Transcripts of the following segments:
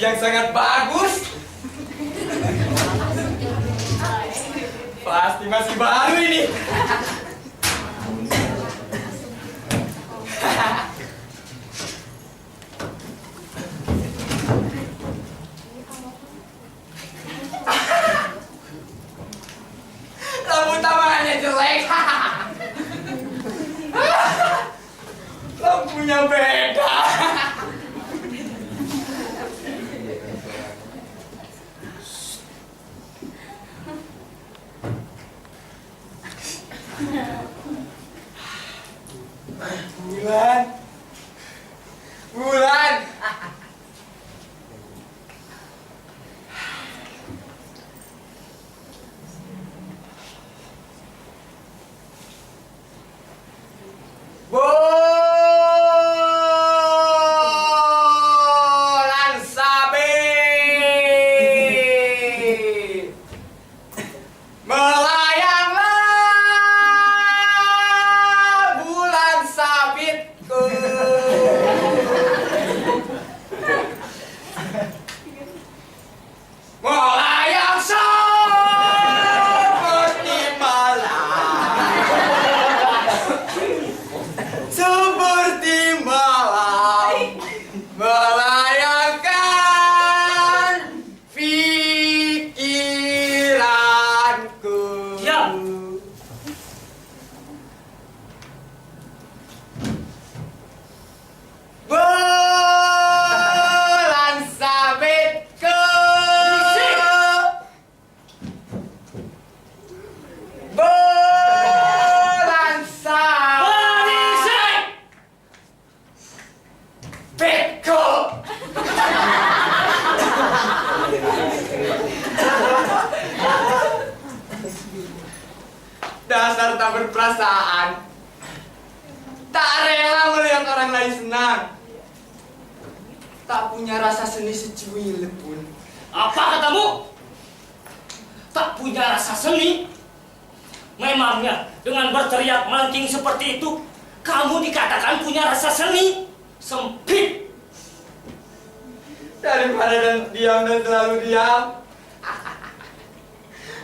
yang sangat bagus. Pasti masih baru ini. Lampu tamangannya jelek. Lampunya beda. Bulan. Bulan. Bulan sabit melayanglah bulan sabitku. Melayang seperti malam, seperti malam, melayangkan pikiranku. Diam. Bulan sabitku, bulan sabitku. Dasar tak berperasaan, tak rela melihat orang lain senang, tak punya rasa seni secuil pun. Apa katamu? Tak punya rasa seni? Memangnya dengan berteriak melengking seperti itu, kamu dikatakan punya rasa seni? Sempit. Daripada dan diam dan selalu diam.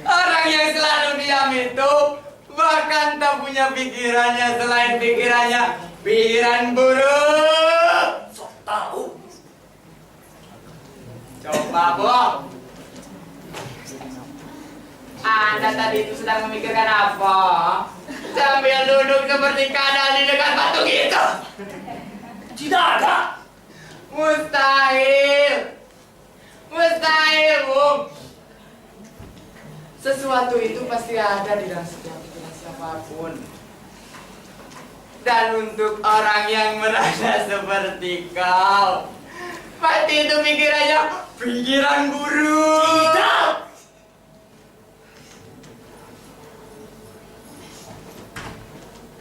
Orang yang selalu diam itu bahkan tak punya pikirannya selain pikiran buruk. Sok tahu. Coba, Bob. Anda tadi itu sedang memikirkan apa? Sambil duduk seperti kadal di dekat batu gitu. Tidak ada. Mustahil. Mustahil, Bung. Sesuatu itu pasti ada di dalam setiap pikiran siapapun. Dan untuk orang yang merasa seperti kau, pasti itu pikirannya pikiran buruk. Tidak.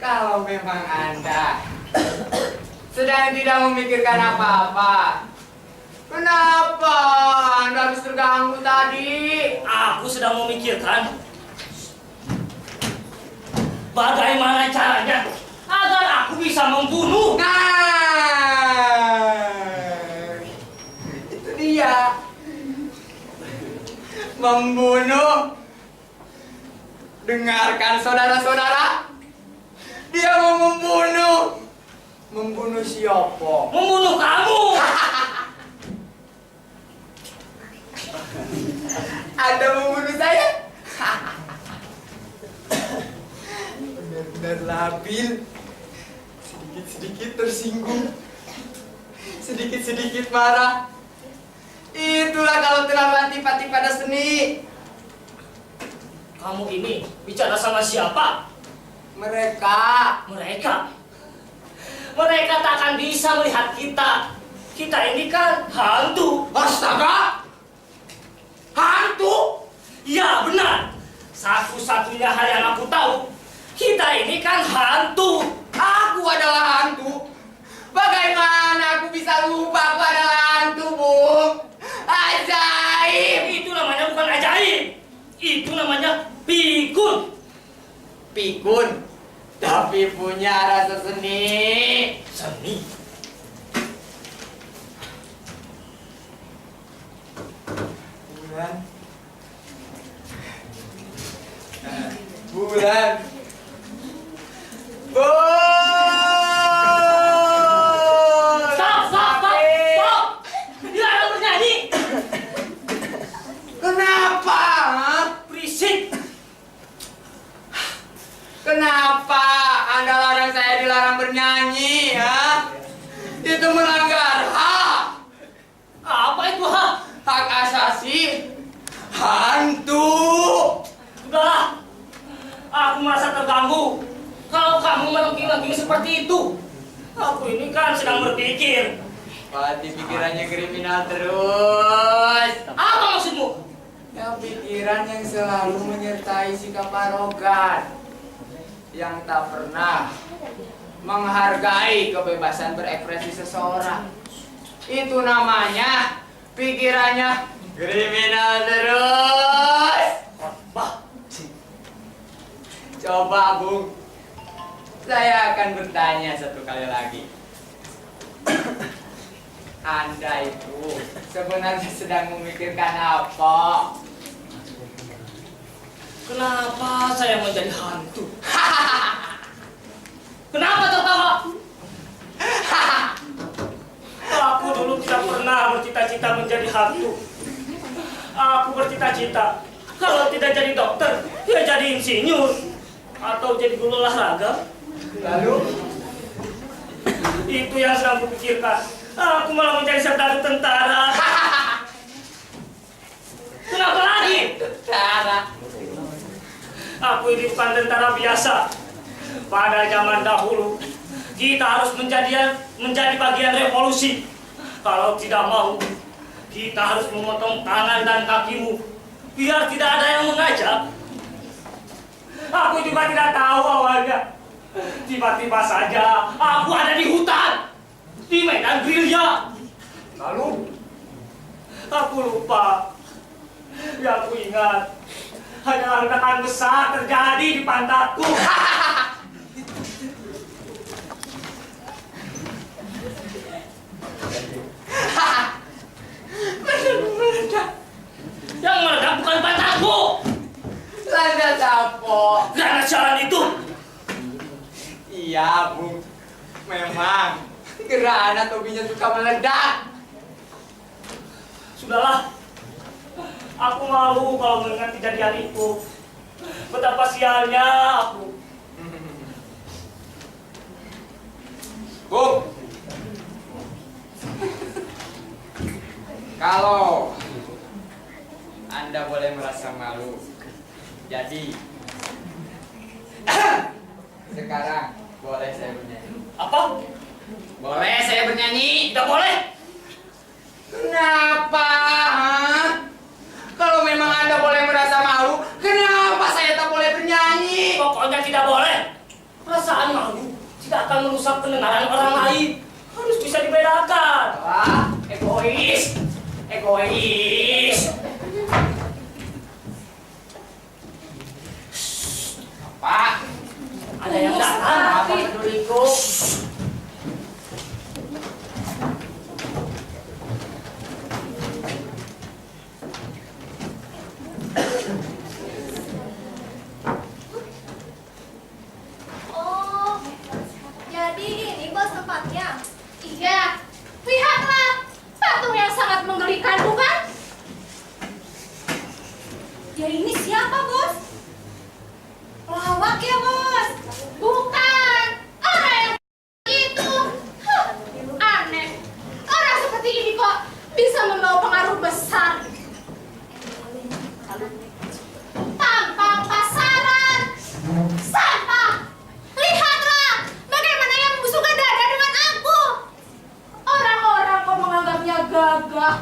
Kalau memang Anda sedang tidak memikirkan apa-apa, kenapa Anda harus terganggu tadi? Aku sedang memikirkan bagaimana caranya agar aku bisa membunuh. Nah, itu dia. Membunuh. Dengarkan saudara-saudara, dia mau membunuh. Membunuh siapa? Membunuh kamu. Anda membunuh saya? Benar-benar labil. Sedikit-sedikit tersinggung, sedikit-sedikit marah. Itulah kalau terlalu antipati pada seni. Kamu ini bicara sama siapa? Mereka. Mereka tak akan bisa melihat kita. Kita ini kan hantu. Astaga! Hantu? Ya benar. Satu-satunya hal yang aku tahu, kita ini kan hantu. Aku adalah hantu. Bagaimana aku bisa lupa aku adalah hantu, Bung? Ajaib! Itu namanya bukan ajaib. Itu namanya pikun. Pikun, tapi punya rasa seni. Seni. bulan. Bulan. Stop! Dilarang bernyanyi. Kenapa? Hah? Berisik. Kenapa Anda larang saya dilarang bernyanyi, ya? Itu melanggar hak. Apa itu hak? Hak asasi hantu. Sudahlah. Aku merasa terganggu kalau kamu melengking-lengking seperti itu. Aku ini kan sedang berpikir. Pati pikirannya kriminal terus. Apa maksudmu? Ya, pikiran yang selalu menyertai sikap arogan, yang tak pernah menghargai kebebasan berekspresi seseorang. Itu namanya pikirannya kriminal terus. Bah, Coba, Bung. Saya akan bertanya satu kali lagi. Anda itu sebenarnya sedang memikirkan apa? kenapa saya menjadi hantu? Kenapa tertawa? Aku dulu tidak pernah bercita-cita menjadi hantu. Aku bercita-cita kalau tidak jadi dokter, ya jadi insinyur atau jadi guru olahraga. Lalu, Itu yang sedang kupikirkan. Aku malah menjadi sarjana tentara. Kenapa lagi? cara. Aku ini bukan tentara biasa. Pada zaman dahulu, kita harus menjadi bagian revolusi. Kalau tidak mau, kita harus memotong tangan dan kakimu, biar tidak ada yang mengajak. Aku juga tidak tahu awalnya. Tiba-tiba saja aku ada di hutan, di medan gerilya. Lalu, Aku lupa. Yang aku ingat hanya ledakan besar terjadi di pantatku. Yang meledak bukan pantatku, landas apa? karena jalan itu. Iya, Bung. Memang gerhana tobinya suka meledak. Sudahlah, aku malu kalau mengingat kejadian itu. Betapa sialnya aku. Bung, kalau Anda boleh merasa malu, jadi sekarang boleh saya bernyanyi. Apa? Boleh saya bernyanyi? Tidak boleh. Kenapa? Hah? Kalau memang Anda boleh merasa malu, kenapa saya tak boleh bernyanyi? Pokoknya tidak boleh. Perasaan malu tidak akan merusak pendengaran orang lain. Harus bisa dibedakan. Wah, Egois. Egois. Pak, Ada yang datang. apa peduliku? Oh, jadi ini bos tempatnya? Iya, lihatlah, patung yang sangat mengerikan, bukan? Ya ini siapa, bos? Pelawak ya, bos? Bukan, orang yang itu. Huh, aneh, orang seperti ini kok bisa membawa pengaruh besar. Tampang pasaran, sampah. Lihatlah bagaimana ia membusukkan dada dengan aku. Orang-orang kok menganggapnya gagah.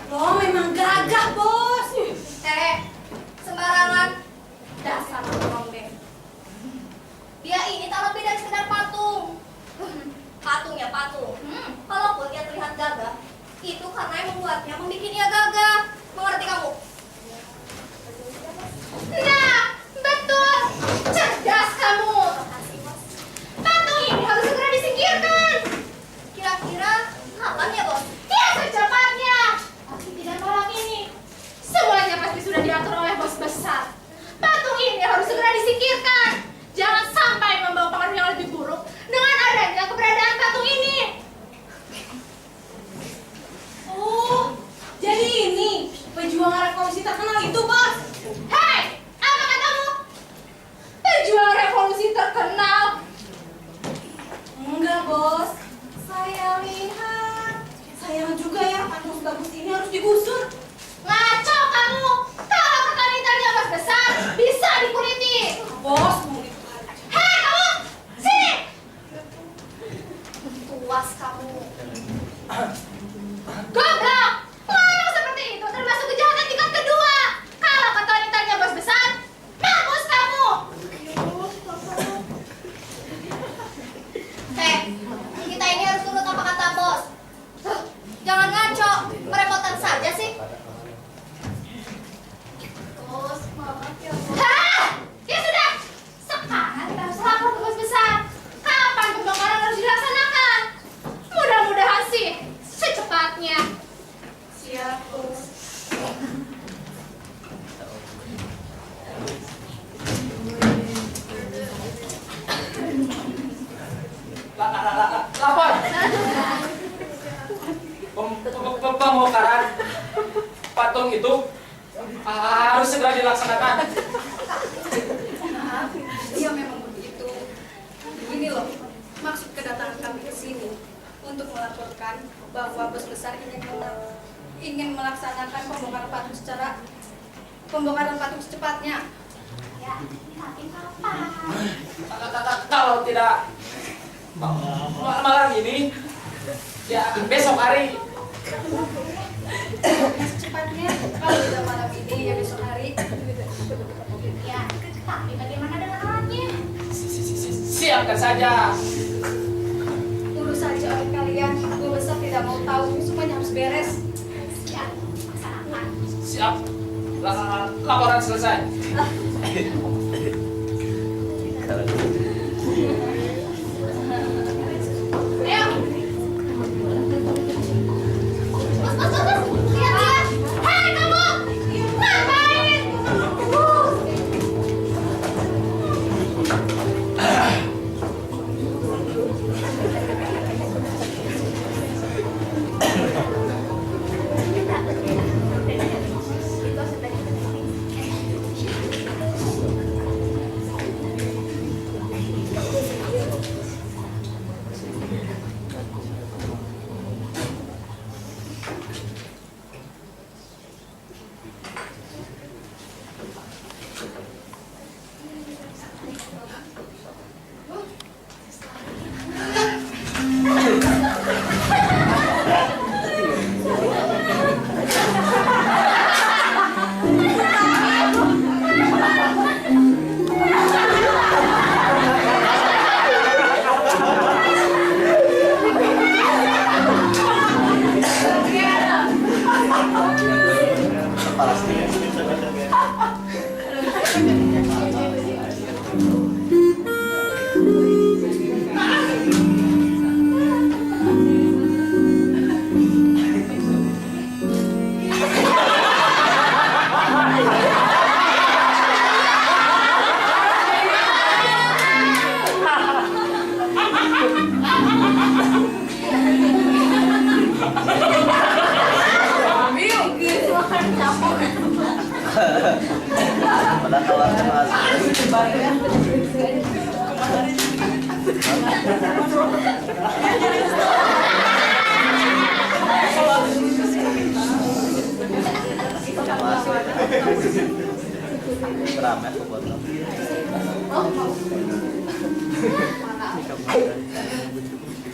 Oh, memang gagah, bos. Sembarangan. Dasar orang deh. Dia revolusi terkenal itu, Bos. Hei, apa katamu? Pejuang revolusi terkenal? Enggak, Bos. Saya lihat. Sayang juga ya, patung bagus ini harus digusur. Ngaco kamu. Kalau petani-tani yang besar, bisa dikuliti. Bos, mau gitu aja. Hei, kamu! Sini! Puas kamu. Goblok! Ngomong seperti itu termasuk kejahatan tingkat kedua. Kalau petani-tani bos besar, mampus kamu. Hei, kita ini harus turut apa kata bos. Jangan ngaco, merepotkan saja sih. Bos, maaf ya bos. Hah! Ya sudah. Sekarang kita harus lapor ke bos besar. Kapan pembongkaran harus dilaksanakan? Mudah-mudahan sih secepatnya. Siap, Bos. Lapor. Pembongkaran patung itu harus segera dilaksanakan. Iya memang begitu. Ini loh, maksud kedatangan kami ke sini untuk melaporkan bahwa bos besar ingin melaksanakan pembongkaran patung secepatnya. Ya, tapi kapan? Kalau tidak malam ini, ya besok hari. Secepatnya, kalau tidak malam ini ya besok hari. Ya, tapi bagaimana dengan alatnya? Siapkan saja. Urus saja oleh kalian, bos besar tidak mau tahu, semuanya harus beres. Ya, laksanakan. Siap. Laporan selesai. Ayo. Bos, bos, bos, bos. Lihat, lihat. Hei, kamu! Ngapain?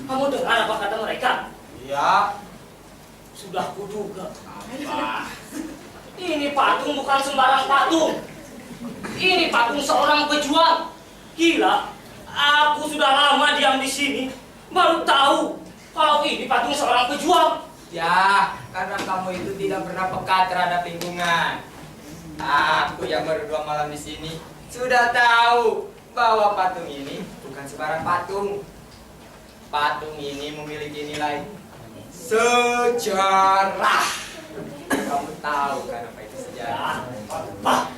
Kamu dengar apa kata mereka? Ya. Sudah kuduga. Ini patung bukan sembarang patung. Ini patung seorang pejuang. Gila, aku sudah lama diam di sini, baru tahu kalau ini patung seorang pejuang. Ya, karena kamu itu tidak pernah peka terhadap lingkungan. Aku yang baru 2 malam di sini sudah tahu bahwa patung ini bukan sembarang patung. Patung ini memiliki nilai sejarah. Kamu tahu kan apa itu sejarah? Apa?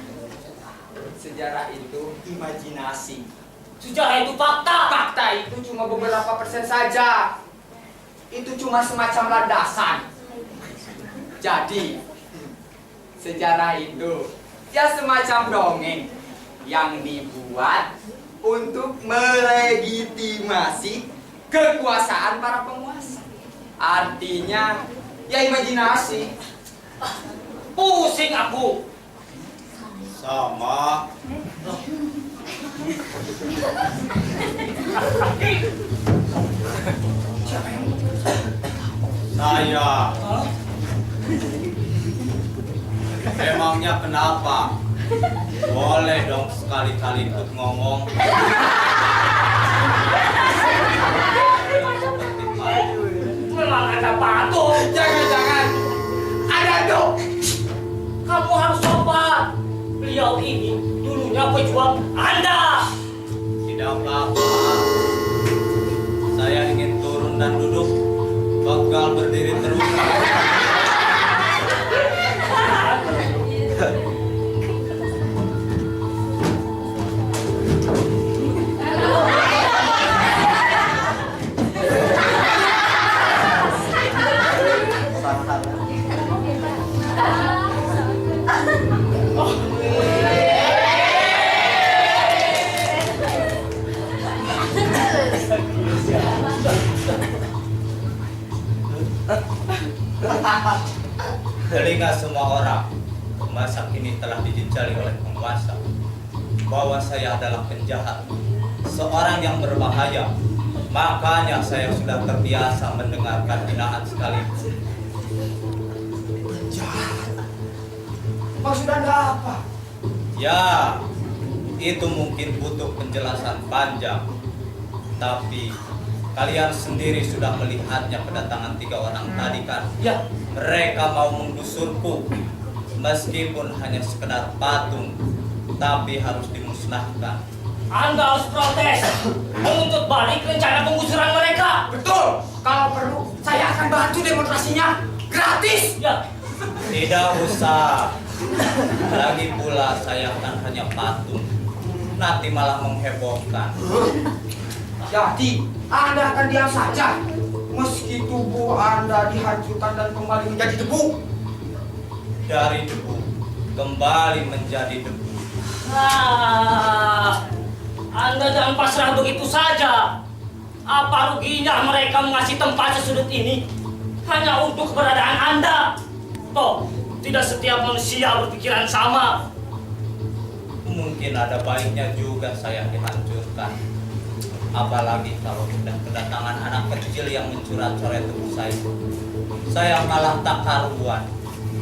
Sejarah itu imajinasi. Sejarah itu fakta. Fakta itu cuma beberapa persen saja. Itu cuma semacam landasan. Jadi, sejarah itu ya semacam dongeng yang dibuat untuk melegitimasi kekuasaan para penguasa. Artinya ya imajinasi. Pusing aku. Sama. Saya. Emangnya kenapa? Boleh dong sekali-kali ikut ngomong. Seperti maju. Memang ada patung. Jangan-jangan ada dong. Kamu harus sopan. Beliau ini dulunya pejuang Anda. Tidak apa-apa. Saya ingin turun dan duduk. Bakal berdiri terus. Telinga semua orang masa kini telah dijejali oleh penguasa bahwa saya adalah penjahat, seorang yang berbahaya. Makanya saya sudah terbiasa mendengarkan hinaan sekalipun. Penjahat. Maksud Anda apa? Ya, itu mungkin butuh penjelasan panjang. Tapi kalian sendiri sudah melihatnya kedatangan 3 orang tadi kan? Ya, Mereka mau menggusurku, meskipun hanya sekedar patung, tapi harus dimusnahkan. Anda harus protes. Menuntut balik rencana penggusuran mereka. Betul. Kalau perlu saya akan bantu demonstrasinya gratis. Ya, Tidak usah. Lagi pula saya kan hanya patung. Nanti malah menghebohkan. Jadi Anda akan diam saja meski tubuh Anda dihancurkan dan kembali menjadi debu. Dari debu kembali menjadi debu. Anda jangan pasrah begitu saja. Apa ruginya mereka mengasih tempat sesudut ini hanya untuk keberadaan Anda? Toh, tidak setiap manusia berpikiran sama. Mungkin ada baiknya juga saya dihancurkan. Apalagi kalau sudah kedatangan anak kecil yang mencoret-coret tubuh saya. Saya malah tak karuan.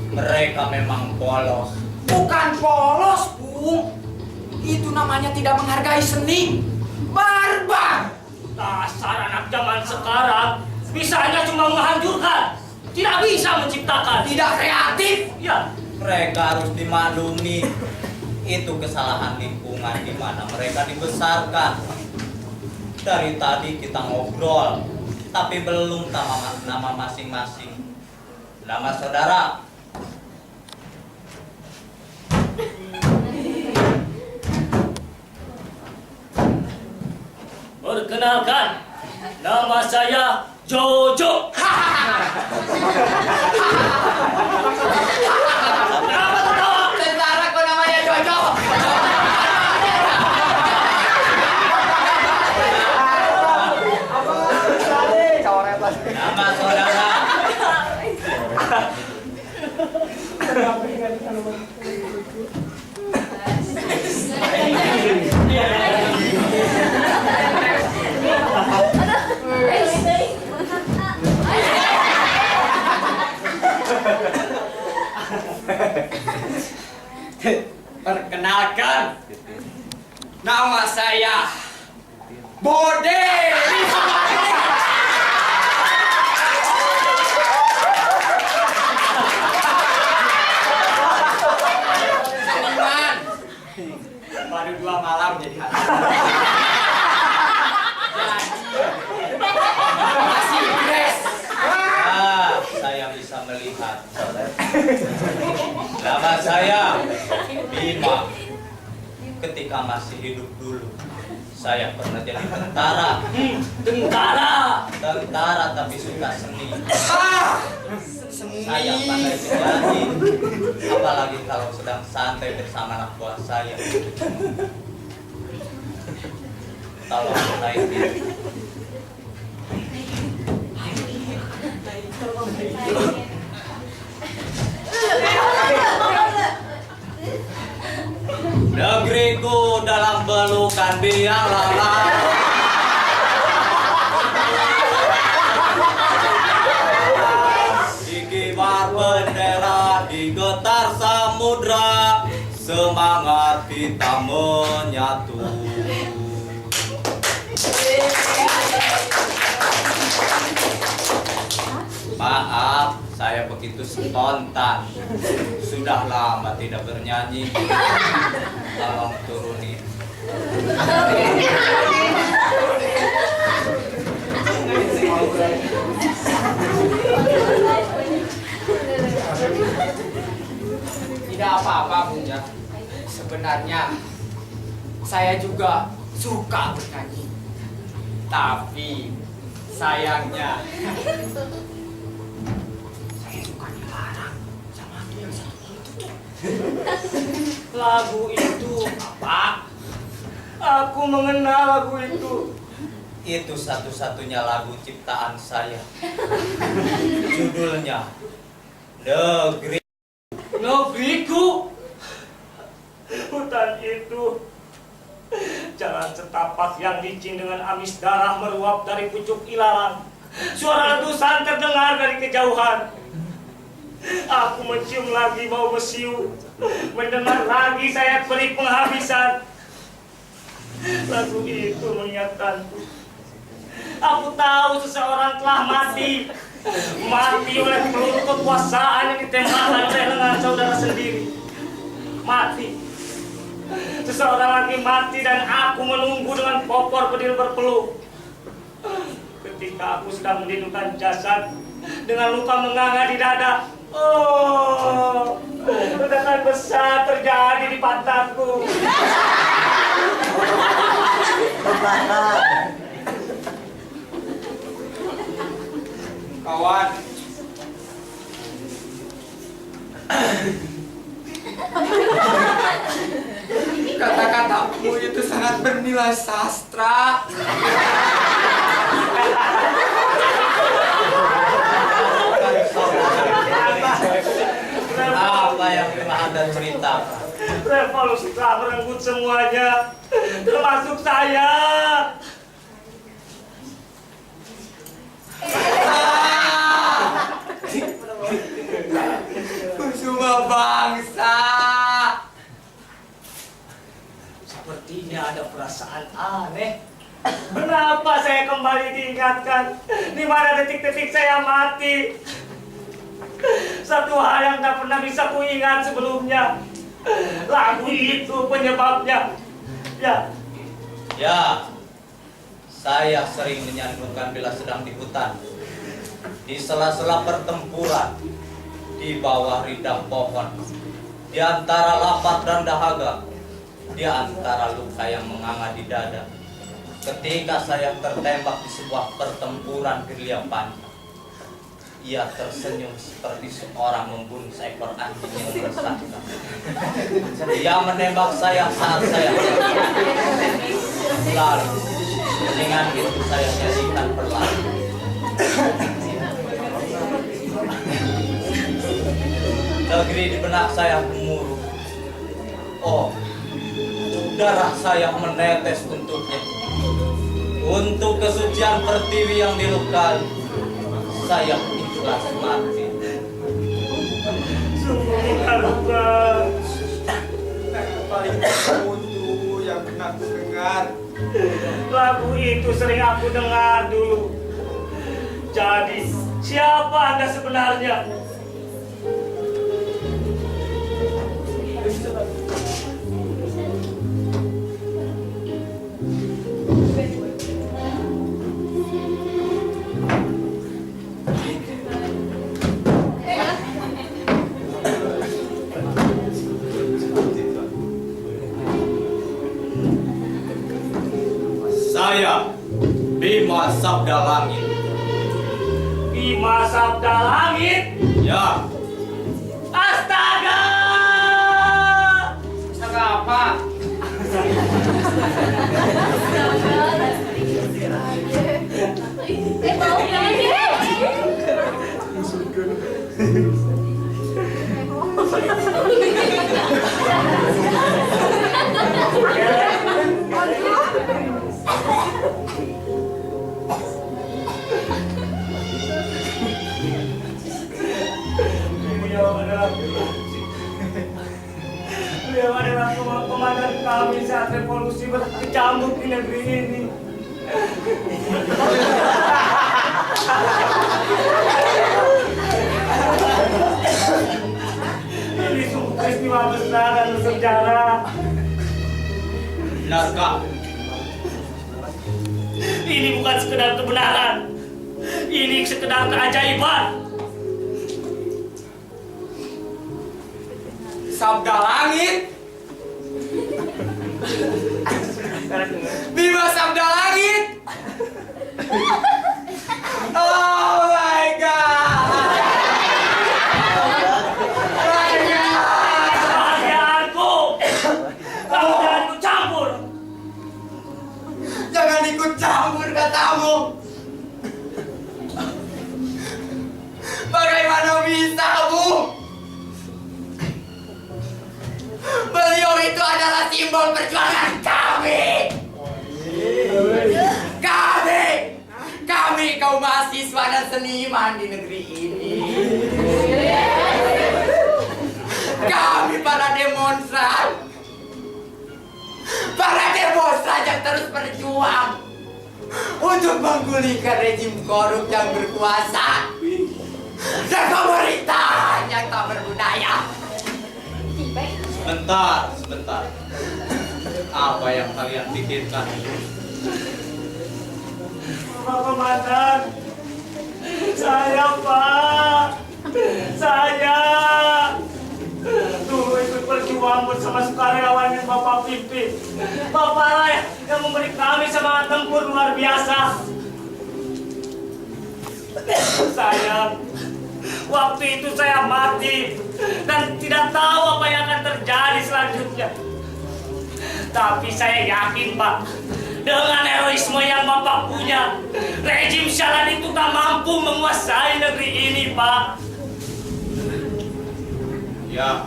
Mereka memang polos. Bukan polos, Bung. Itu namanya tidak menghargai seni. Barbar. Dasar anak zaman sekarang bisanya cuma menghancurkan, tidak bisa menciptakan. Tidak kreatif. Ya, Mereka harus dimaklumi. Itu kesalahan lingkungan di mana mereka dibesarkan. Dari tadi kita ngobrol, tapi belum tahu nama masing-masing. Nama saudara. perkenalkan, nama saya Jojo. Kenapa tertawa? Tentara kok namanya Jojo. Nama saudara. Perkenalkan, nama saya Bode. Seniman. Baru 2 malam jadi hantu. Masih fresh. Saya bisa melihat. Nama saya Bima. Ketika masih hidup dulu, saya pernah jadi tentara. Tentara. Tentara tapi suka seni. seni. Saya pandai menyanyi, apalagi kalau sedang santai bersama anak buah saya. Tolong naikin. Negeriku dalam pelukan biang lala. Dikibar bendera di getar samudra, semangat kita menyatu. Maaf, saya begitu spontan. Sudah lama tidak bernyanyi. Tolong turunin. Tidak apa-apa Bunda. Sebenarnya saya juga suka bernyanyi. Tapi sayangnya saya suka dilarang sama tuh yang satu itu tuh. Lagu itu apa? Aku mengenal lagu itu. Itu satu-satunya lagu ciptaan saya. Judulnya Negeri. Negeriku. Hutan itu, jalan setapak yang licin dengan amis darah meruap dari pucuk ilalang. Suara letusan terdengar dari kejauhan. Aku mencium lagi bau mesiu, mendengar lagi sayap beri penghabisan. Lagu itu mengingatkanku. Aku tahu seseorang telah mati. Mati oleh peluru kekuasaan yang ditembakkan oleh lengan saudara sendiri. Mati. Seseorang lagi mati dan aku menunggu dengan popor bedil berpeluh. Ketika aku sedang merindukan jasad dengan luka menganga di dada, oh, ledakan besar terjadi di pantatku. Kawan, kata-katamu itu sangat bernilai sastra. Apa yang telah Anda ceritakan? Revolusi telah merenggut semuanya, termasuk saya. Kusuma bangsa. Sepertinya ada perasaan aneh. Kenapa saya kembali diingatkan di mana detik-detik saya mati? Satu hal yang tak pernah bisa kuingat sebelumnya. Lagu itu penyebabnya. Ya, saya sering menyanyikan bila sedang di hutan, di sela-sela pertempuran, di bawah rindang pohon, di antara lapar dan dahaga, di antara luka yang menganga di dada. Ketika saya tertembak di sebuah pertempuran gerilya panjang, ia tersenyum seperti seorang membunuh seekor anjing yang meresahkan. Ia menembak saya saat saya lalu dengan itu saya nyanyikan perlahan. Negeri di benak saya gemuruh. Oh, darah saya menetes untuknya. Untuk kesucian pertiwi yang dilukai, saya ikhlas mati. Sungguh luka. Paling itu yang pernah aku dengar. Lagu itu sering aku dengar dulu. Jadi, siapa Anda sebenarnya? Saya Bima Sabda Langit. Bima Sabda Langit. Ya, Astaga! Astaga apa? Bau banget. Beliau adalah komandan kami saat revolusi berkecamuk di negeri ini. Ini sungguh peristiwa besar dan bersejarah. benarkah? Ini bukan sekedar kebenaran. Ini sekedar keajaiban. Sabda langit. Bima Sabda langit. Oh my god. Kebahagiaanku. Kamu jangan ikut campur. Jangan ikut campur katamu. Bagaimana bisa, Bu? Beliau itu adalah simbol perjuangan kami. Kami kaum mahasiswa dan seniman di negeri ini. Kami para demonstran yang terus berjuang untuk menggulingkan rejim korup yang berkuasa dan pemerintahan yang tak berbudaya. Sebentar. Apa yang kalian pikirkan? Pak Komandan, saya Pak, saya dulu ikut berjuang bersama sukarelawan yang Bapak pimpin. Bapak lah yang memberi kami semangat tempur luar biasa. Sayang, waktu itu saya mati dan tidak tahu apa yang akan terjadi selanjutnya. Tapi saya yakin Pak, dengan heroisme yang Bapak punya, rejim Syalan itu tak mampu menguasai negeri ini, Pak. Ya,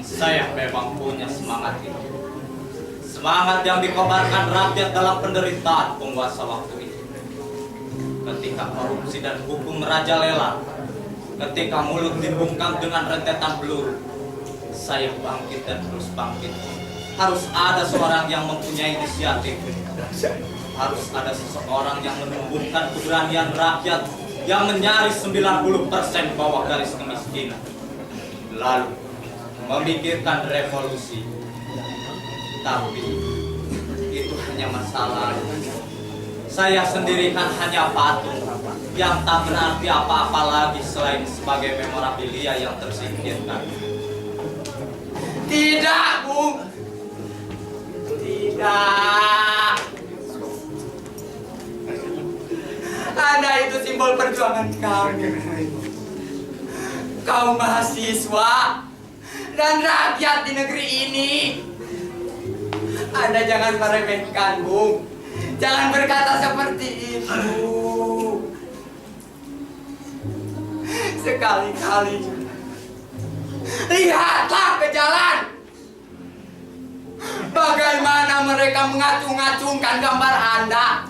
saya memang punya semangat itu. Semangat yang dikobarkan rakyat dalam penderitaan penguasa waktu itu. Ketika korupsi dan hukum merajalela, ketika mulut dibungkam dengan rentetan peluru, saya bangkit dan terus bangkit. Harus ada seorang yang mempunyai inisiatif. Harus ada seseorang yang menumbuhkan keberanian rakyat yang menyaris 90% bawah garis kemiskinan. Lalu memikirkan revolusi. Tapi itu hanya masalah. Saya sendiri kan hanya patung yang tak berarti apa-apa lagi selain sebagai memorabilia yang tersingkirkan. Tidak, Bung. Tidak. Anda itu simbol perjuangan kami. Kaum mahasiswa dan rakyat di negeri ini. Anda jangan meremehkan, Bung. Jangan berkata seperti itu. Sekali-kali lihatlah ke jalan. Bagaimana mereka mengacung-acungkan gambar Anda.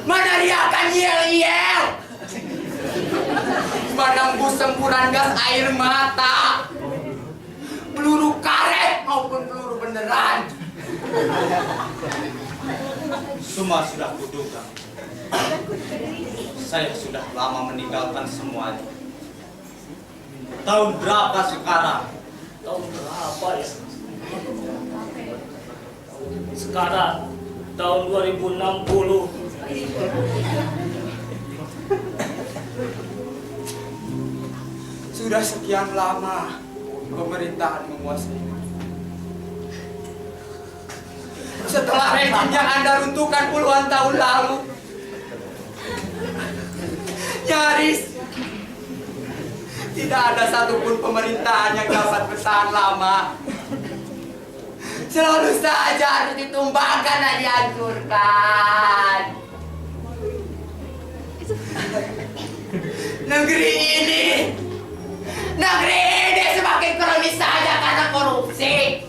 Meneriakan yel-yel. Menembus semburan gas air mata. Peluru karet maupun peluru beneran. Semua sudah kuduga. Saya sudah lama meninggalkan semuanya. Tahun berapa sekarang? Tahun berapa ya? Sekarang tahun 2060. Sudah sekian lama pemerintahan menguasai. Setelah rejim yang Anda runtuhkan puluhan tahun lalu, Nyaris tidak ada satupun pemerintahan yang dapat bertahan lama. Selalu saja harus ditumbangkan dan dihancurkan. Negeri ini semakin kronis saja karena korupsi.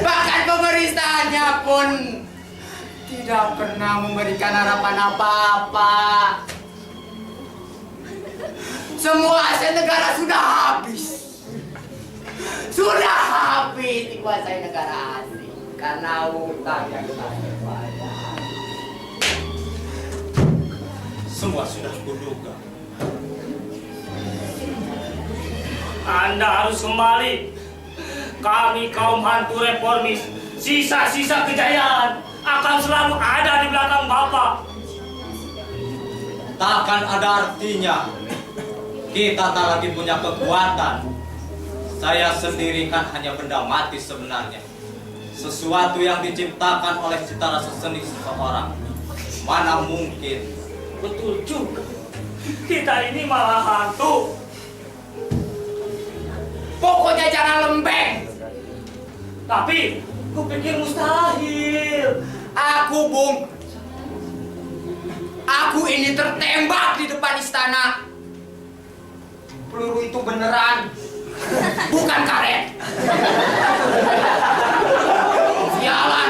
Bahkan pemerintahannya pun tidak pernah memberikan harapan apa-apa. Semua aset negara sudah habis. Sudah habis dikuasai negara asing karena hutang yang tak terbayar. Semua sudah kuduga. Anda harus kembali. Kami kaum hantu reformis, sisa-sisa kejayaan akan selalu ada di belakang Bapak. Takkan ada artinya kita tak lagi punya kekuatan. Saya sendiri kan hanya benda mati sebenarnya. Sesuatu yang diciptakan oleh cita rasa seni seseorang. Mana mungkin. Betul juga. Kita ini malah hantu. Pokoknya jangan lembek. Tapi kupikir mustahil. Aku ini tertembak di depan istana. Peluru itu beneran, bukan karet. Sialan.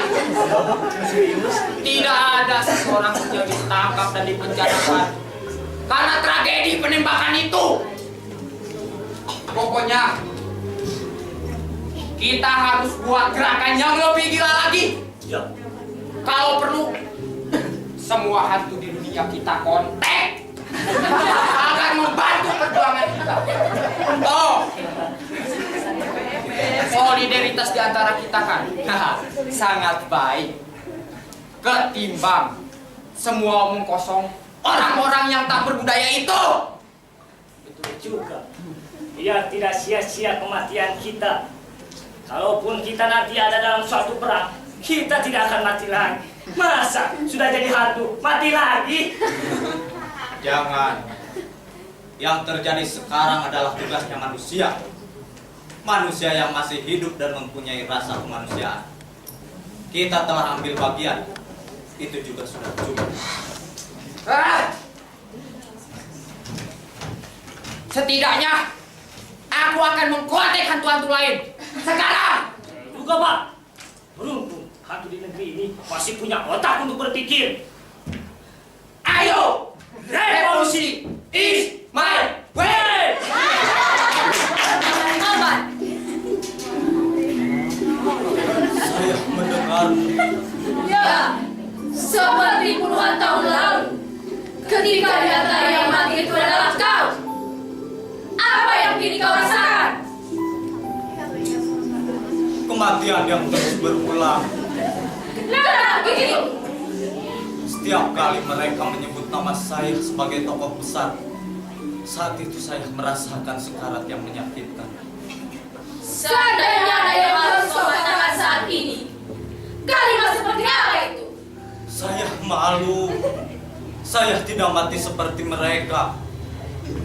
Tidak ada seseorang pun yang ditangkap dan dipenjarakan karena tragedi penembakan itu. Pokoknya kita harus buat gerakan yang lebih gila lagi. Ya. Kalau perlu, semua hantu di dunia kita kontak agar membantu perjuangan kita. Oh, solidaritas di antara kita kan sangat baik. Ketimbang semua omong kosong orang-orang yang tak berbudaya itu. Betul juga. Biar tidak sia-sia kematian kita. Kalaupun kita nanti ada dalam suatu perang, kita tidak akan mati lagi. Masa sudah jadi hantu, mati lagi? Jangan. Yang terjadi sekarang adalah tugasnya manusia. Manusia yang masih hidup dan mempunyai rasa kemanusiaan. Kita telah ambil bagian. Itu juga sudah cukup. Setidaknya aku akan mengkontak hantu-hantu lain. Sekarang Juga Pak. Beruntung hantu di negeri ini masih punya otak untuk berpikir. ayo, revolusi is my way. Saya mendengar Ya, seperti puluhan tahun lalu, ketika di antara yang mati itu adalah kau. Apa yang kini kau rasakan? kematian yang terus berulang. Kenapa begitu? Setiap kali mereka menyebut nama saya sebagai tokoh besar, saat itu saya merasakan sekarat yang menyakitkan. Seandainya ada yang harus kau katakan saat ini, kalimat seperti apa itu? Saya malu. Saya tidak mati seperti mereka.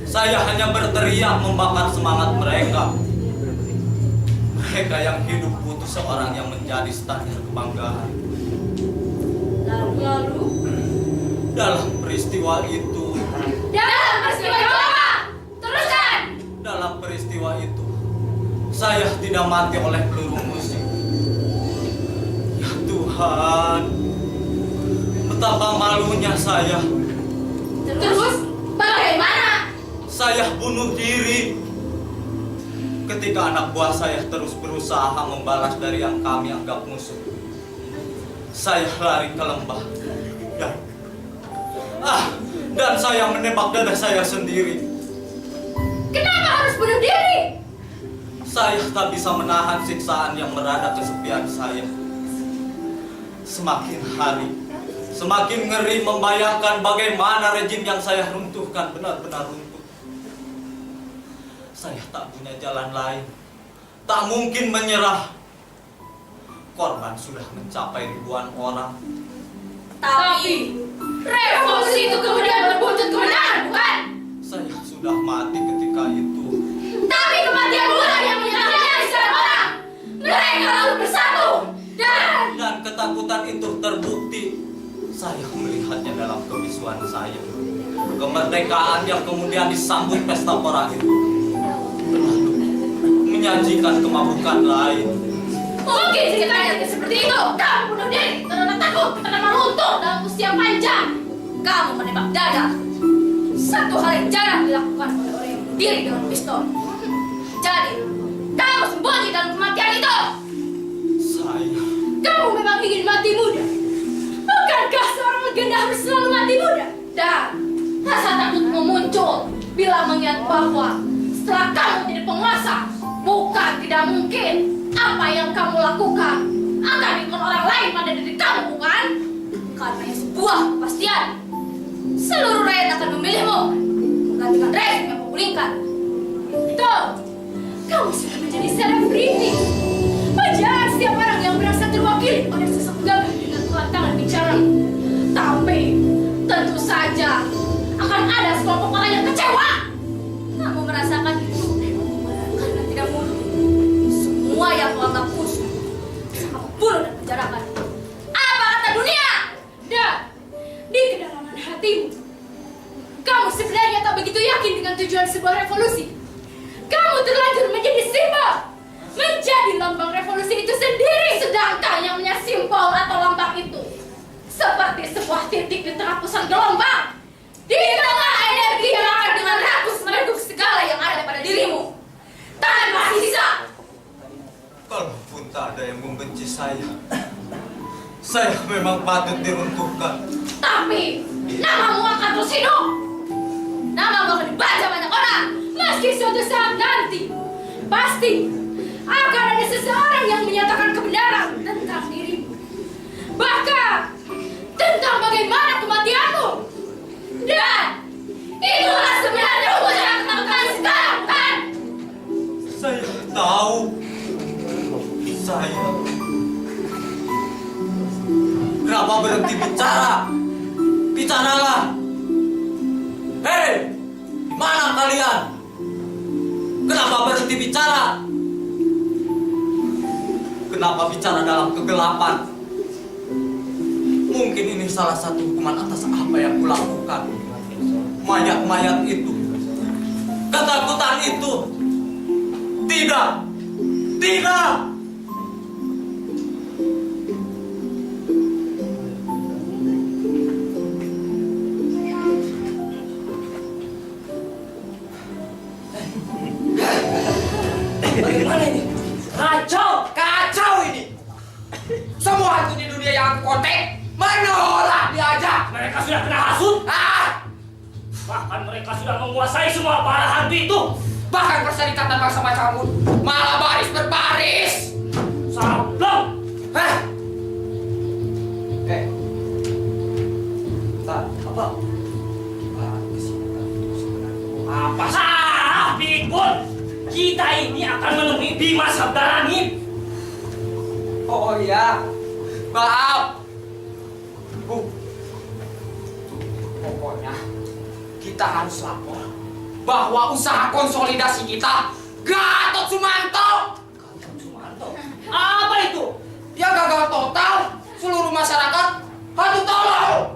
Saya hanya berteriak membakar semangat mereka. Mereka yang hidup butuh seorang yang menjadi standar kebanggaan. Lalu? Dalam peristiwa itu, Dalam peristiwa itu apa? Teruskan! dalam peristiwa itu, saya tidak mati oleh peluru musik. Ya Tuhan, betapa malunya saya. Terus, bagaimana? Saya bunuh diri. Ketika anak buah saya terus berusaha membalas dari yang kami anggap musuh, saya lari ke lembah dan saya menembak dada saya sendiri. Kenapa harus bunuh diri? Saya tak bisa menahan siksaan yang merada kesepian saya. Semakin hari, semakin ngeri membayangkan bagaimana rejim yang saya runtuhkan benar-benar runtuh. Saya tak punya jalan lain, tak mungkin menyerah. Korban sudah mencapai ribuan orang. Tapi, Revolusi itu kemudian berwujud kebenaran, bukan? Saya sudah mati ketika itu. Tapi kematianmu lah yang menyerahkan nyaris seorang orang. Mereka lalu bersatu Dan ketakutan itu terbukti. Saya melihatnya dalam kebisuan saya. Kemerdekaan yang kemudian disambut pesta perang itu lalu menyajikan kemabukan lain. mungkin ceritanya seperti itu. Kamu bunuh diri karena takut, karena meluntur dalam usia panjang. Kamu menembak dada. Satu hal yang jarang dilakukan oleh orang yang bunuh diri dengan pistol. Jadi, kamu sembunyi dalam kematian itu. Saya Kamu memang ingin mati muda. Bukankah seorang legenda harus selalu mati muda? Dan rasa takutmu muncul bila mengingat bahwa setelah kamu jadi penguasa, bukan tidak mungkin apa yang kamu lakukan akan diikut orang lain pada diri kamu, bukan? Karena yang sebuah kepastian, seluruh rakyat akan memilihmu menggantikan rezim yang memulingkan. Tuh, kamu sudah menjadi selebriti. Wajar setiap orang yang merasa terwakili oleh sosok gagah dengan kelantangan bicara. Tapi tentu saja akan ada sekelompok orang yang kecewa. Kamu merasakan itu karena tidak mungkin semua yang kau anggap musuh bisa kamu bunuh dan penjarakan. Apa kata dunia? Dan di kedalaman hatimu, kamu sebenarnya tak begitu yakin dengan tujuan sebuah revolusi. Kamu terlanjur menjadi simbol, menjadi lambang revolusi itu sendiri. Sedangkan yang punya simbol atau lambang itu seperti sebuah titik di tengah pusat gelombang, di tengah energi yang akan dengan rakus meredup segala yang ada pada dirimu tanpa sisa. kalaupun tak ada yang membenci saya memang patut diruntuhkan. Tapi namamu akan terus hidup. Namamu akan dibaca banyak orang. Meski suatu saat nanti pasti akan ada seseorang yang menyatakan kebenaran tentang dirimu, bahkan tentang bagaimana kematianmu. Dan itulah sebenarnya wujud ketakutan sekarang, kan? Saya tahu. Saya kenapa berhenti bicara? Bicaralah. Hei, di mana kalian? Kenapa berhenti bicara? Kenapa bicara dalam kegelapan? Mungkin ini salah satu hukuman atas apa yang kulakukan. Mayat-mayat itu, ketakutan itu. Tidak. Bagaimana ini? Kacau ini. Semua hantu di dunia yang kontek menolak diajak. Mereka sudah kena hasut. Bahkan mereka sudah menguasai semua para hantu itu. Bahkan perserikatan bangsa macammu malah baris berbaris. Sableng. Apa? Apa salah, Pikun? Kita ini akan menemui Bima Sabdarani. Oh iya, maaf. Pokoknya kita harus lapor bahwa usaha konsolidasi kita Gatot Sumanto. Apa itu? Dia gagal total. Seluruh masyarakat hantu tolong.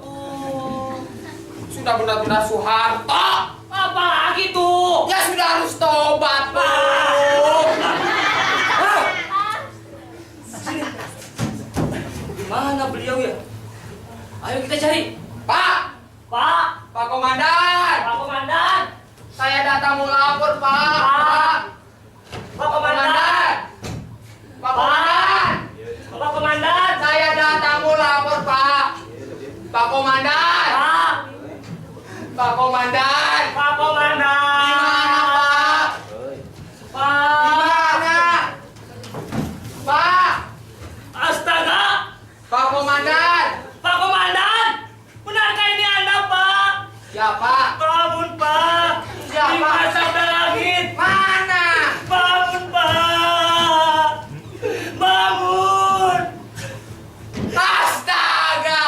Sudah benar-benar Soeharto. Apa lagi tuh? Ya sudah harus tobat, Bu. Di mana beliau ya? Ayo kita cari. Pak Pak Komandan. Pak Komandan. Saya datang mau lapor, Pak. Pak Komandan. Pak Komandan. Pak Komandan. Saya datang mau lapor, Pak. Pak Komandan. Pak Komandan. Pak Komandan. Di mana, Pak? Pak. Di mana? Pak. Astaga. Pak Komandan. Pak Komandan. Benarkah ini Anda, Pak? Ya, Pak. Bangun, Pak. Siapa? Bima Sabdarani. Mana? Bangun, Pak. Bangun. Astaga!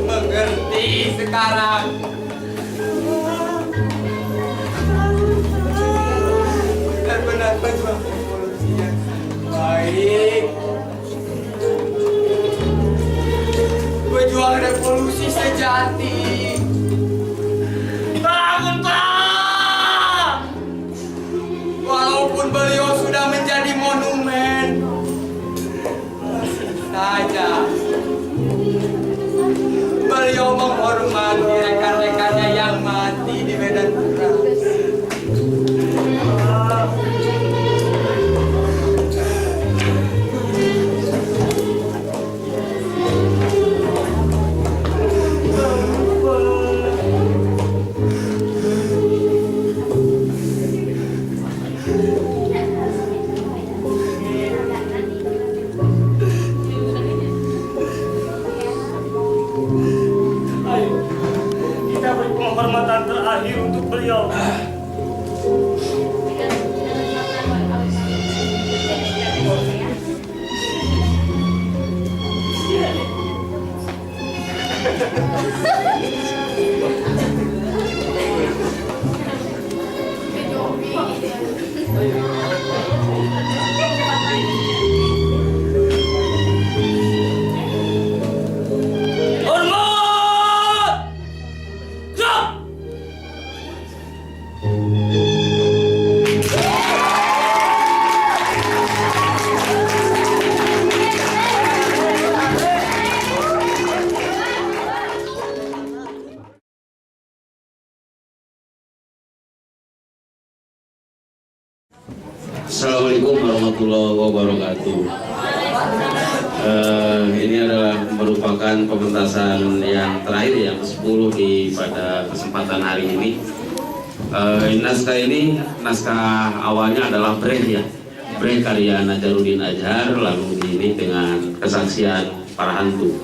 Mengerti sekarang. Benar-benar pejuang revolusi yang baik. Pejuang revolusi sejati. Bangun, Pak! Walaupun beliau sudah menjadi monumen, masih saja beliau menghormati rekan-rekannya yang mati di medan perang. Ayo, kita beri penghormatan terakhir untuk beliau. Hormat! Siap! Assalamualaikum warahmatullahi wabarakatuh. Ini adalah merupakan pementasan yang terakhir yang ke-10 pada kesempatan hari ini. Naskah ini, naskah awalnya adalah Breh ya, Breh karya Najaruddin Azhar, lalu ini dengan kesaksian para hantu.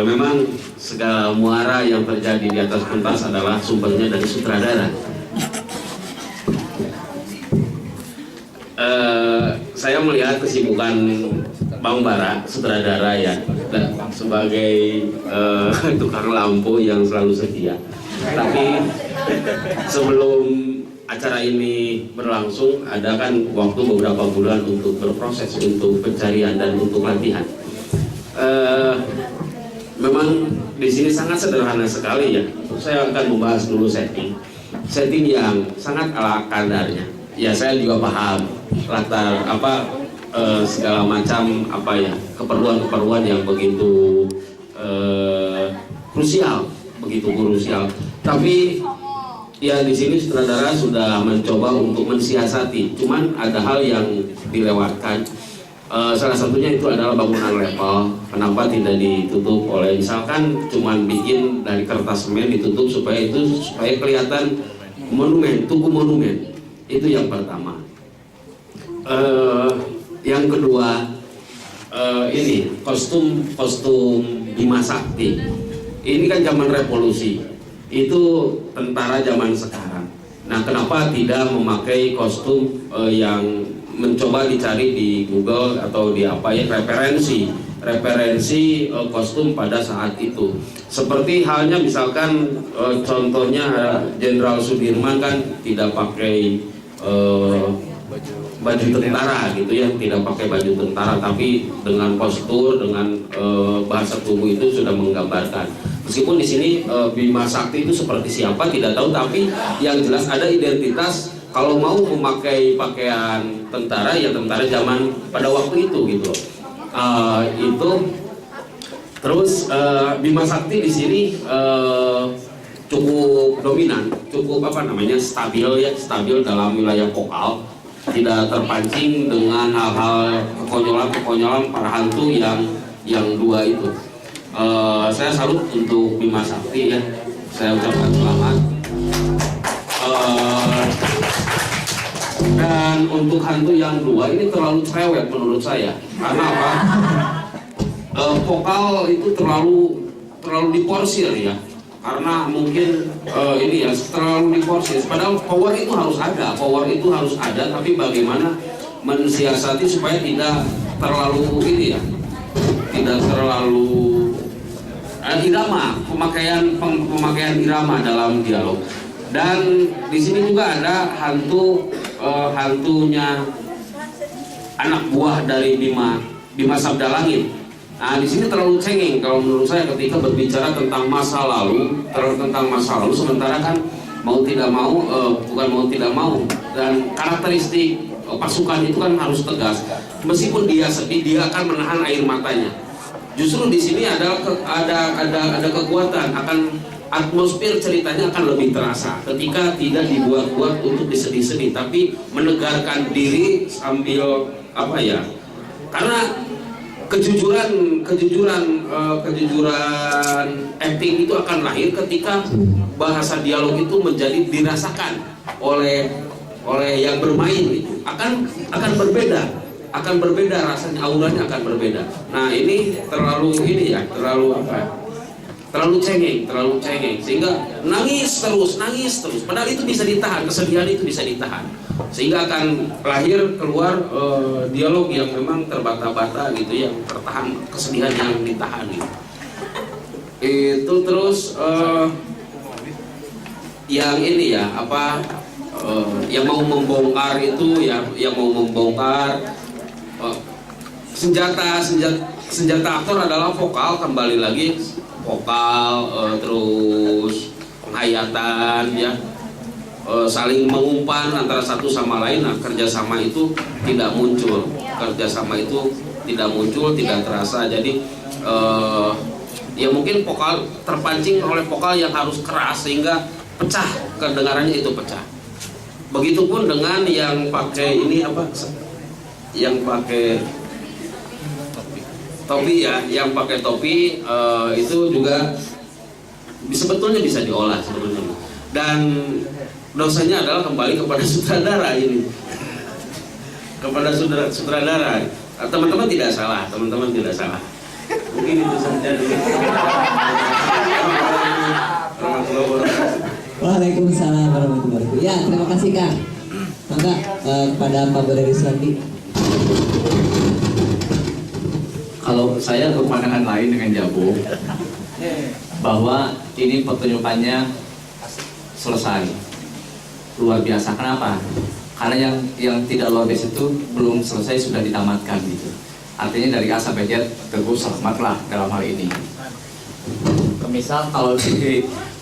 Memang segala muara yang terjadi di atas pentas adalah sumbernya dari sutradara. Saya melihat kesibukan Bang Bara, sutradara ya, sebagai tukang lampu yang selalu setia. Tapi sebelum acara ini berlangsung, ada kan waktu beberapa bulan untuk berproses, untuk pencarian dan untuk latihan. Memang di sini sangat sederhana sekali ya. Saya akan membahas dulu setting yang sangat ala kadarnya. Ya saya juga paham latar segala macam keperluan yang begitu krusial. Tapi ya di sini sutradara sudah mencoba untuk mensiasati. Cuman ada hal yang dilewatkan. Salah satunya itu adalah bangunan level. Kenapa tidak ditutup oleh misalkan cuman bikin dari kertas semen ditutup supaya kelihatan monumen, tugu monumen. Itu yang pertama. Yang kedua, ini kostum Bima Sakti. Ini kan zaman revolusi. Itu tentara zaman sekarang. Nah, kenapa tidak memakai kostum yang mencoba dicari di Google atau di referensi kostum pada saat itu. Seperti halnya misalkan contohnya Jenderal Sudirman kan tidak pakai baju tentara gitu ya, tidak pakai baju tentara, tapi dengan postur, dengan bahasa tubuh itu sudah menggambarkan. Meskipun di sini Bima Sakti itu seperti siapa tidak tahu, tapi yang jelas ada identitas. Kalau mau memakai pakaian tentara ya tentara zaman pada waktu itu gitu. Itu terus Bima Sakti di sini cukup dominan, cukup stabil dalam wilayah vokal, tidak terpancing dengan hal-hal kekonyolan para hantu yang dua itu. Saya salut untuk Bima Sakti ya. Saya ucapkan selamat. Dan untuk hantu yang dua ini terlalu cerewet menurut saya. Karena apa? Vokal itu terlalu diporsir ya. Karena mungkin ini ya terlalu diporsir. Padahal power itu harus ada, tapi bagaimana mensiasati supaya tidak terlalu ini ya, tidak terlalu irama, pemakaian irama dalam dialog. Dan di sini juga ada hantunya anak buah dari Bima Sabda Langit. Nah, di sini terlalu cengeng kalau menurut saya ketika berbicara tentang masa lalu, sementara kan bukan mau tidak mau, dan karakteristik pasukan itu kan harus tegas. Meskipun dia sedih, dia akan menahan air matanya. Justru di sini ada kekuatan, akan atmosfer ceritanya akan lebih terasa ketika tidak dibuat-buat untuk disedih-sedih, tapi menegarkan diri sambil apa ya? Karena kejujuran acting itu akan lahir ketika bahasa dialog itu menjadi dirasakan oleh yang bermain itu akan berbeda rasanya, auranya akan berbeda. Nah ini terlalu cengeng sehingga nangis terus, padahal itu bisa ditahan, kesedihan itu bisa ditahan, sehingga akan keluar dialog yang memang terbata-bata gitu, yang tertahan, kesedihan yang ditahan gitu. Itu terus yang ini ya yang mau membongkar itu ya, yang mau membongkar senjata aktor adalah vokal, kembali lagi vokal, terus penghayatan ya, saling mengumpan antara satu sama lain. Nah, kerjasama itu tidak muncul, tidak terasa. Jadi ya mungkin vokal terpancing oleh vokal yang harus keras sehingga pecah, kedengarannya itu pecah. Begitupun dengan yang pakai ini yang pakai topi ya, itu juga sebetulnya bisa diolah sebetulnya. Dan dosanya adalah kembali kepada sutradara ini, kepada sutradara. Teman-teman tidak salah. Mungkin itu saja. Waalaikumsalam warahmatullahi wabarakatuh. Ya, terima kasih Kang. Maka kepada Pak Budi Riswanti. Kalau saya berpandangan lain dengan Jabo, bahwa ini pertunjukannya selesai, luar biasa. Kenapa? Karena yang tidak luar biasa itu belum selesai, sudah ditamatkan gitu. Artinya dari A sampai Z terus selamatlah dalam hal ini. Misal kalau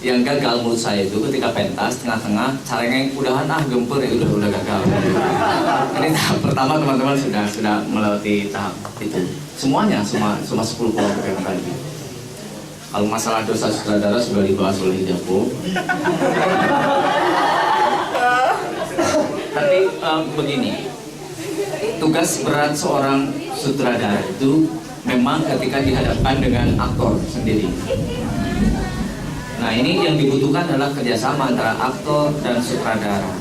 yang gagal menurut saya itu ketika pentas tengah-tengah caranya udahan gempur ya, udah gagal. Ini tahap pertama teman-teman sudah melewati tahap itu. Semuanya semua 10 kelompok yang tadi. Kalau masalah dosa sutradara sudah dibahas oleh Jabo. Tapi begini, tugas berat seorang sutradara itu memang ketika dihadapkan dengan aktor sendiri. Nah ini yang dibutuhkan adalah kerjasama antara aktor dan sutradara.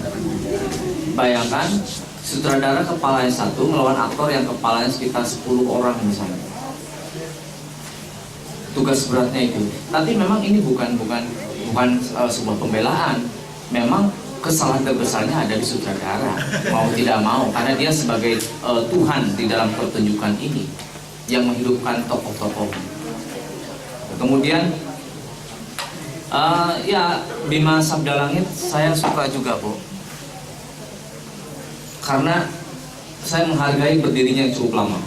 Bayangkan sutradara kepalanya satu melawan aktor yang kepalanya sekitar 10 orang misalnya. Tugas beratnya itu. Tapi memang ini bukan sebuah pembelaan. Memang kesalahan terbesarnya ada di sutradara, mau tidak mau, karena dia sebagai Tuhan di dalam pertunjukan ini yang menghidupkan tokoh-tokoh. Kemudian ya Bima Sabda Langit saya suka juga Bu, karena saya menghargai berdirinya yang cukup lama.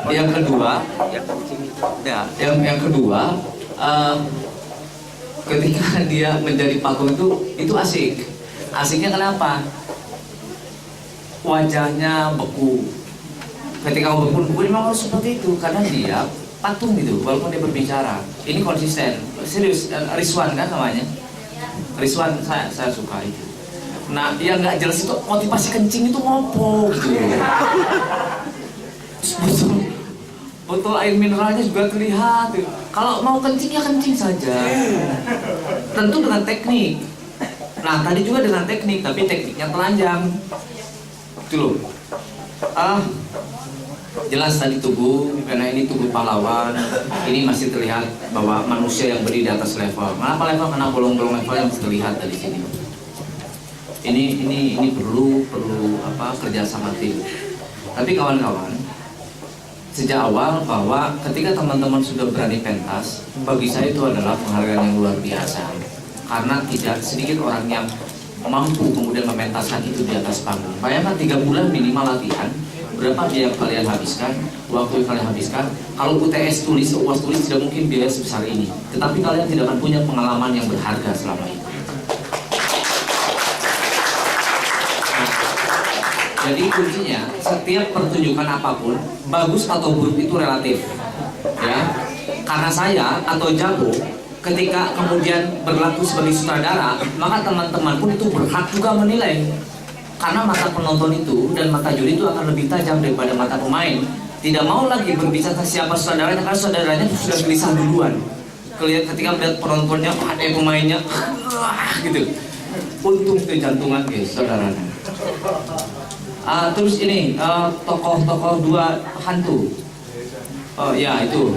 Yang kedua, ketika dia menjadi patung itu asik. Asiknya kenapa? Wajahnya beku. Ketika beku memang harus seperti itu karena dia patung gitu, walaupun dia berbicara. Ini konsisten, serius. Rizwan kan namanya. Rizwan saya suka itu. Nah, yang nggak jelas itu motivasi kencing itu ngopo gitu. botol air mineralnya juga terlihat. Kalau mau kencing ya kencing saja. Tentu dengan teknik. Nah tadi juga dengan teknik, tapi tekniknya telanjang. Itu loh. Jelas tadi tubuh, karena ini tubuh pahlawan. Ini masih terlihat bahwa manusia yang berdiri di atas level. Kenapa level? Karena bolong-bolong level yang terlihat dari sini. Ini perlu kerjasama tim. Tapi kawan-kawan, sejak awal bahwa ketika teman-teman sudah berani pentas, bagi saya itu adalah penghargaan yang luar biasa. Karena tidak sedikit orang yang mampu kemudian mementaskan itu di atas panggung. Bayangkan 3 bulan minimal latihan, berapa biaya yang kalian habiskan, waktu yang kalian habiskan. Kalau UTS tulis, UAS tulis tidak mungkin biaya sebesar ini. Tetapi kalian tidak akan punya pengalaman yang berharga selama ini. Jadi kuncinya, setiap pertunjukan apapun, bagus atau buruk itu relatif, ya. Karena saya atau Jago, ketika kemudian berlaku sebagai sutradara, maka teman-teman pun itu berhak juga menilai. Karena mata penonton itu dan mata juri itu akan lebih tajam daripada mata pemain. Tidak mau lagi berbicara siapa sutradaranya, karena sutradaranya sudah gelisah duluan. Ketika melihat penontonnya, ada pemainnya, gitu. Untung itu jantungan guys, saudaranya. Terus ini tokoh-tokoh 2 hantu. Oh ya itu.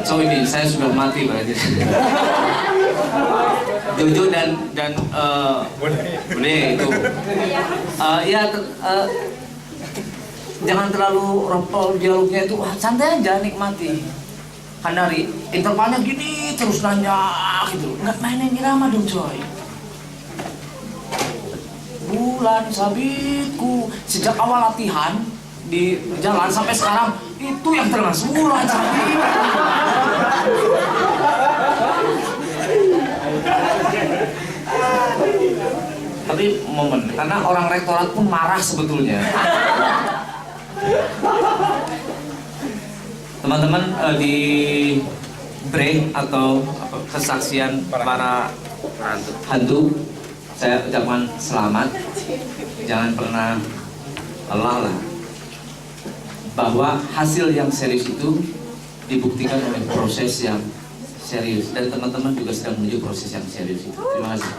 So ini saya sudah mati berarti. Jojo dan Bune itu. Jangan terlalu ropol dialognya itu, santai aja nikmati. Kan dari intervalnya gini terus nanya gitu. Enggak mainin irama dong coy. Bulan sabitku, sejak awal latihan di jalan sampai sekarang itu yang termas bulan sabit. Tapi momen, karena orang rektorat pun marah sebetulnya. Teman-teman di break atau kesaksian para hantu, saya ucapkan selamat. Jangan pernah lelah lah, bahwa hasil yang serius itu dibuktikan oleh proses yang serius, dan teman-teman juga sedang menuju proses yang serius itu. Terima kasih.